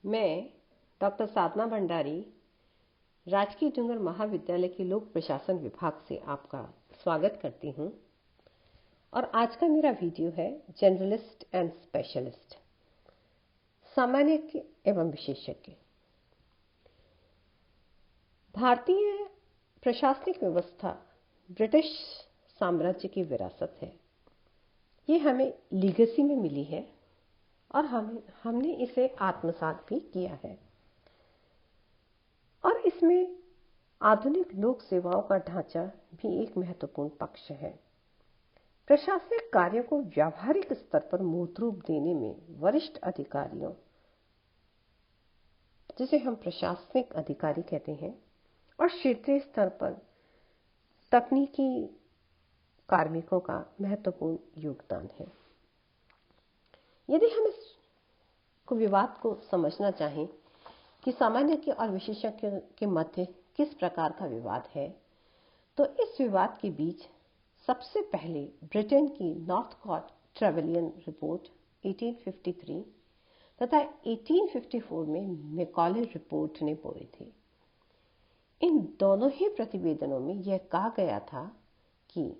मैं डॉक्टर साधना भंडारी राजकीय डूंगर महाविद्यालय के लोक प्रशासन विभाग से आपका स्वागत करती हूं। और आज का मेरा वीडियो है जनरलिस्ट एंड स्पेशलिस्ट, सामान्य एवं विशेषज्ञ। भारतीय प्रशासनिक व्यवस्था ब्रिटिश साम्राज्य की विरासत है। ये हमें लीगेसी में मिली है और हमने इसे आत्मसात भी किया है। और इसमें आधुनिक लोक सेवाओं का ढांचा भी एक महत्वपूर्ण पक्ष है। प्रशासनिक कार्यों को व्यावहारिक स्तर पर मूर्त रूप देने में वरिष्ठ अधिकारियों, जिसे हम प्रशासनिक अधिकारी कहते हैं, और क्षेत्रीय स्तर पर तकनीकी कार्मिकों का महत्वपूर्ण योगदान है। यदि हम इस विवाद को समझना चाहें कि सामान्य और विशेषज्ञ के मध्य किस प्रकार का विवाद है, तो इस विवाद के बीच सबसे पहले ब्रिटेन की नॉर्थकॉट ट्रेवेलियन रिपोर्ट 1853 तथा 1854 में मैकॉले रिपोर्ट ने बोए थे। इन दोनों ही प्रतिवेदनों में यह कहा गया था कि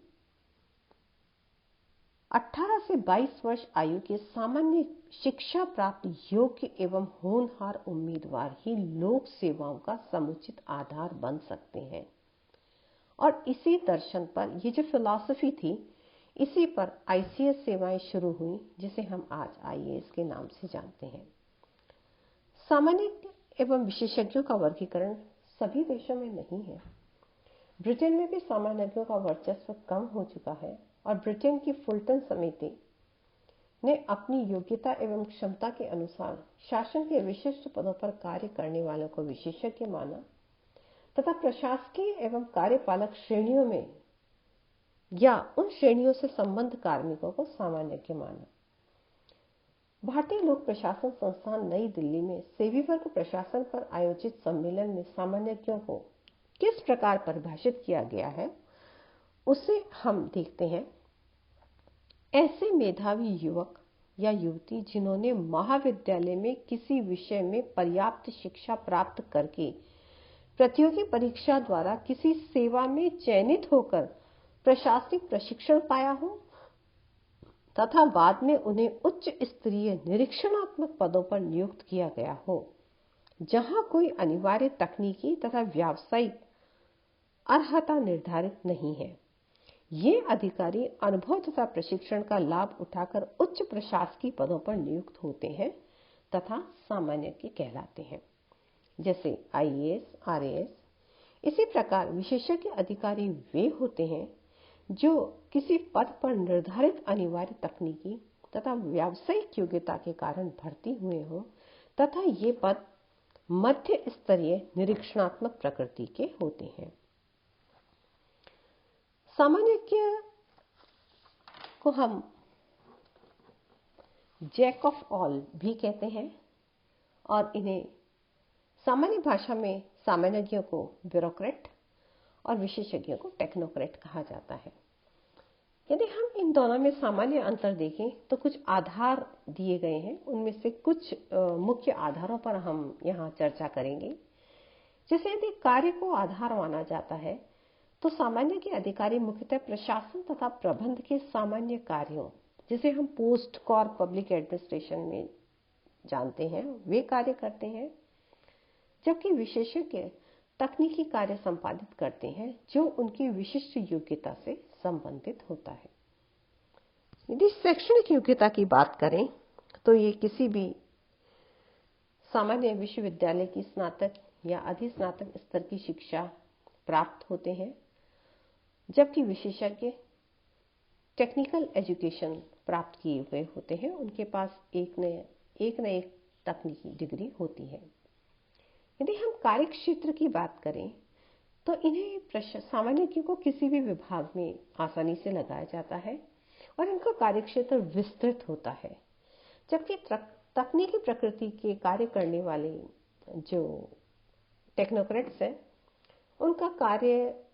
18 से 22 वर्ष आयु के सामान्य शिक्षा प्राप्त योग्य एवं होनहार उम्मीदवार ही लोक सेवाओं का समुचित आधार बन सकते हैं। और इसी दर्शन पर, ये जो फिलॉसफी थी, इसी पर आईसीएस सेवाएं शुरू हुई, जिसे हम आज आईएएस के नाम से जानते हैं। सामान्य एवं विशेषज्ञों का वर्गीकरण सभी देशों में नहीं है। ब्रिटेन में भी सामान्यों का वर्चस्व कम हो चुका है और ब्रिटेन की फुलटन समिति ने अपनी योग्यता एवं क्षमता के अनुसार शासन के विशिष्ट पदों पर कार्य करने वालों को विशेषज्ञ माना तथा प्रशासकीय एवं कार्यपालक श्रेणियों में या उन श्रेणियों से संबद्ध कार्मिकों को सामान्य माना। भारतीय लोक प्रशासन संस्थान नई दिल्ली में सेवी वर्ग प्रशासन पर आयोजित सम्मेलन में सामान्यों को किस प्रकार परिभाषित किया गया है, उसे हम देखते हैं। ऐसे मेधावी युवक या युवती जिन्होंने महाविद्यालय में किसी विषय में पर्याप्त शिक्षा प्राप्त करके प्रतियोगी परीक्षा द्वारा किसी सेवा में चयनित होकर प्रशासनिक प्रशिक्षण पाया हो तथा बाद में उन्हें उच्च स्तरीय निरीक्षणात्मक पदों पर नियुक्त किया गया हो, जहां कोई अनिवार्य तकनीकी तथा व्यावसायिक अर्हता निर्धारित नहीं है। ये अधिकारी अनुभव तथा प्रशिक्षण का लाभ उठाकर उच्च प्रशासकीय पदों पर नियुक्त होते हैं तथा सामान्य के कहलाते हैं, जैसे आईएएस, आरएएस। इसी प्रकार विशेषज्ञ अधिकारी वे होते हैं जो किसी पद पर निर्धारित अनिवार्य तकनीकी तथा व्यावसायिक योग्यता के कारण भर्ती हुए हों तथा ये पद मध्य स्तरीय निरीक्षणात्मक प्रकृति के होते हैं। सामान्य को हम जैक ऑफ ऑल भी कहते हैं और इन्हें सामान्य भाषा में सामान्यों को ब्यूरोक्रेट और विशेषज्ञों को टेक्नोक्रेट कहा जाता है। यदि हम इन दोनों में सामान्य अंतर देखें तो कुछ आधार दिए गए हैं। उनमें से कुछ मुख्य आधारों पर हम यहाँ चर्चा करेंगे। जैसे यदि कार्य को आधार माना जाता है तो सामान्य के अधिकारी मुख्यतः प्रशासन तथा प्रबंध के सामान्य कार्यों, जिसे हम पोस्ट कॉर पब्लिक एडमिनिस्ट्रेशन में जानते हैं, वे कार्य करते हैं, जबकि विशेषज्ञ तकनीकी कार्य संपादित करते हैं जो उनकी विशिष्ट योग्यता से संबंधित होता है। यदि शैक्षणिक योग्यता की बात करें तो ये किसी भी सामान्य विश्वविद्यालय की स्नातक या अधिस्नातक स्तर की शिक्षा प्राप्त होते हैं, जबकि विशेषज्ञ टेक्निकल एजुकेशन प्राप्त किए हुए होते हैं। उनके पास एक न एक तकनीकी डिग्री होती है। यदि हम कार्य क्षेत्र की बात करें तो इन्हें सामान्य को किसी भी विभाग में आसानी से लगाया जाता है और इनका कार्य क्षेत्र विस्तृत होता है, जबकि तकनीकी प्रकृति के कार्य करने वाले जो टेक्नोक्रेट्स हैं, उनका कार्य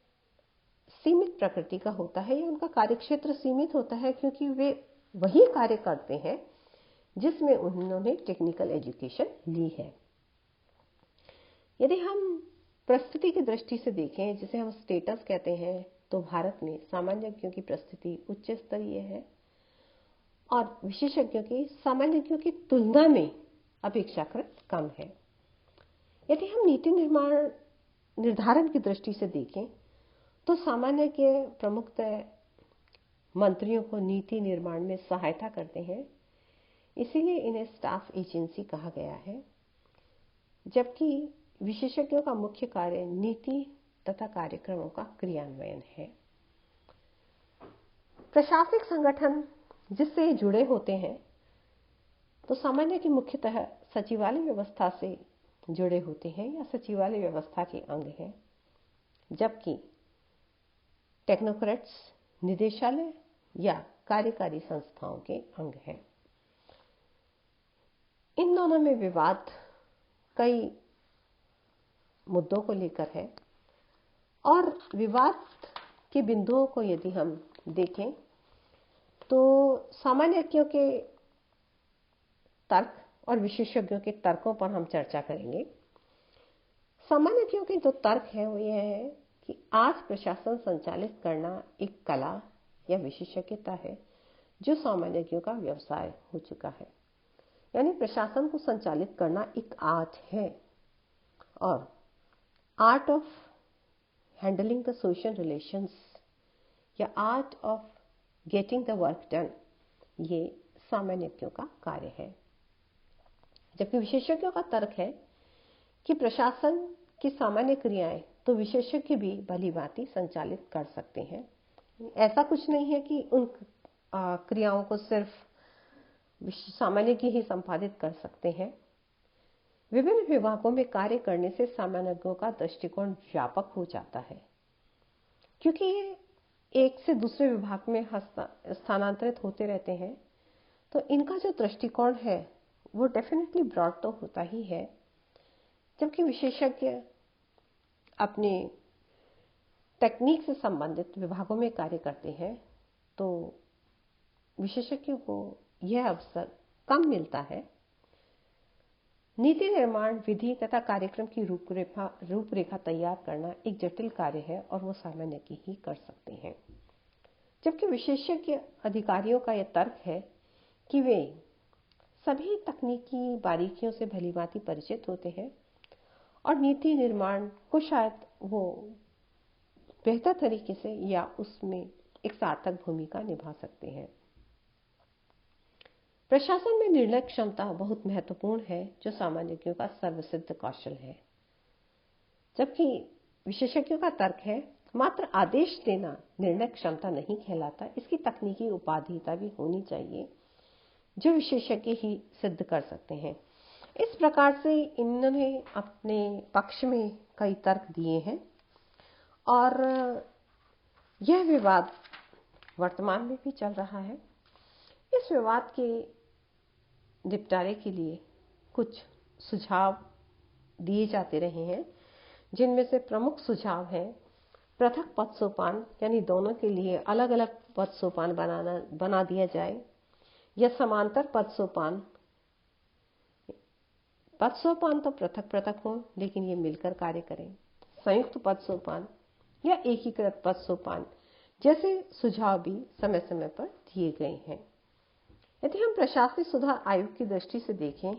सीमित प्रकृति का होता है या उनका कार्य क्षेत्र सीमित होता है, क्योंकि वे वही कार्य करते हैं जिसमें उन्होंने टेक्निकल एजुकेशन ली है। यदि हम प्रस्तुति की दृष्टि से देखें, जिसे हम स्टेटस कहते हैं, तो भारत में सामान्यज्ञों की प्रस्तुति उच्च स्तरीय है और विशेषज्ञों की सामान्यज्ञों की तुलना में अपेक्षाकृत कम है। यदि हम नीति निर्धारण की दृष्टि से देखें, तो सामान्यज्ञ प्रमुखतः मंत्रियों को नीति निर्माण में सहायता करते हैं, इसीलिए इन्हें स्टाफ एजेंसी कहा गया है, जबकि विशेषज्ञों का मुख्य कार्य नीति तथा कार्यक्रमों का क्रियान्वयन है। प्रशासनिक संगठन जिससे जुड़े होते हैं, तो सामान्य के मुख्यतः सचिवालय व्यवस्था से जुड़े होते हैं या सचिवालय व्यवस्था के अंग हैं, जबकि टेक्नोक्रेट्स निदेशालय या कार्यकारी संस्थाओं के अंग हैं। इन दोनों में विवाद कई मुद्दों को लेकर है और विवाद के बिंदुओं को यदि हम देखें, तो सामान्यज्ञों के तर्क और विशेषज्ञों के तर्कों पर हम चर्चा करेंगे। सामान्यज्ञों के जो तर्क हैं वो यह है कि आज प्रशासन संचालित करना एक कला या विशेषज्ञता है जो सामान्यज्ञों का व्यवसाय हो चुका है। यानी प्रशासन को संचालित करना एक आर्ट है और art of handling the social relations या art of getting the work done, ये सामान्यज्ञों का कार्य है। जबकि विशेषज्ञों का तर्क है कि प्रशासन की सामान्य क्रियाएं तो विशेषज्ञ भी भलीभांति संचालित कर सकते हैं। ऐसा कुछ नहीं है कि उन क्रियाओं को सिर्फ सामान्यज्ञ ही संपादित कर सकते हैं। विभिन्न विभागों में कार्य करने से सामान्यज्ञों का दृष्टिकोण व्यापक हो जाता है, क्योंकि ये एक से दूसरे विभाग में स्थानांतरित होते रहते हैं, तो इनका जो दृष्टिकोण है वो डेफिनेटली ब्रॉड तो होता ही है। जबकि विशेषज्ञ अपने टेक्निक से संबंधित विभागों में कार्य करते हैं, तो विशेषज्ञों को यह अवसर कम मिलता है। नीति निर्माण, विधि तथा कार्यक्रम की रूपरेखा तैयार करना एक जटिल कार्य है और वो सामान्य की ही कर सकते हैं। जबकि विशेषज्ञ अधिकारियों का यह तर्क है कि वे सभी तकनीकी बारीकियों से भलीभांति परिचित होते हैं और नीति निर्माण को शायद वो बेहतर तरीके से या उसमें एक सार्थक भूमिका निभा सकते हैं। प्रशासन में निर्णय क्षमता बहुत महत्वपूर्ण है, जो सामान्यज्ञों का सर्वसिद्ध कौशल है। जबकि विशेषज्ञों का तर्क है मात्र आदेश देना निर्णय क्षमता नहीं कहलाता, इसकी तकनीकी उपाधिता भी होनी चाहिए जो विशेषज्ञ ही सिद्ध कर सकते हैं। इस प्रकार से इन्होंने अपने पक्ष में कई तर्क दिए हैं और यह विवाद वर्तमान में भी चल रहा है। इस विवाद के निपटारे के लिए कुछ सुझाव दिए जाते रहे हैं, जिनमें से प्रमुख सुझाव हैं पृथक पद सोपान, यानी दोनों के लिए अलग अलग पद सोपान बना दिया जाए, या समांतर पद सोपान तो पृथक पृथक हो लेकिन ये मिलकर कार्य करें, संयुक्त पद सोपान या एकीकृत पद सोपान जैसे सुझाव भी समय समय पर दिए गए हैं। यदि हम प्रशासनिक सुधार आयोग की दृष्टि से देखें,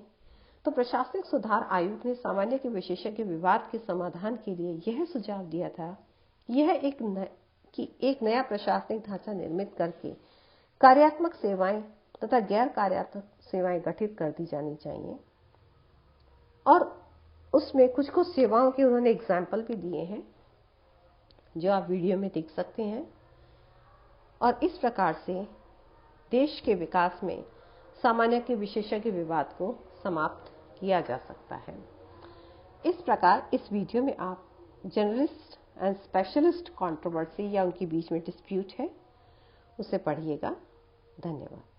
तो प्रशासनिक सुधार आयोग ने सामान्य के विशेषज्ञ विवाद के समाधान के लिए यह सुझाव दिया था यह एक नया प्रशासनिक ढांचा निर्मित करके कार्यात्मक सेवाएं तथा गैर कार्यात्मक सेवाएं गठित कर दी जानी चाहिए, और उसमें कुछ कुछ सेवाओं के उन्होंने एग्जाम्पल भी दिए हैं जो आप वीडियो में देख सकते हैं। और इस प्रकार से देश के विकास में सामान्य के विशेषज्ञ विवाद को समाप्त किया जा सकता है। इस प्रकार इस वीडियो में आप जनरलिस्ट एंड स्पेशलिस्ट कंट्रोवर्सी या उनके बीच में डिस्प्यूट है उसे पढ़िएगा। धन्यवाद।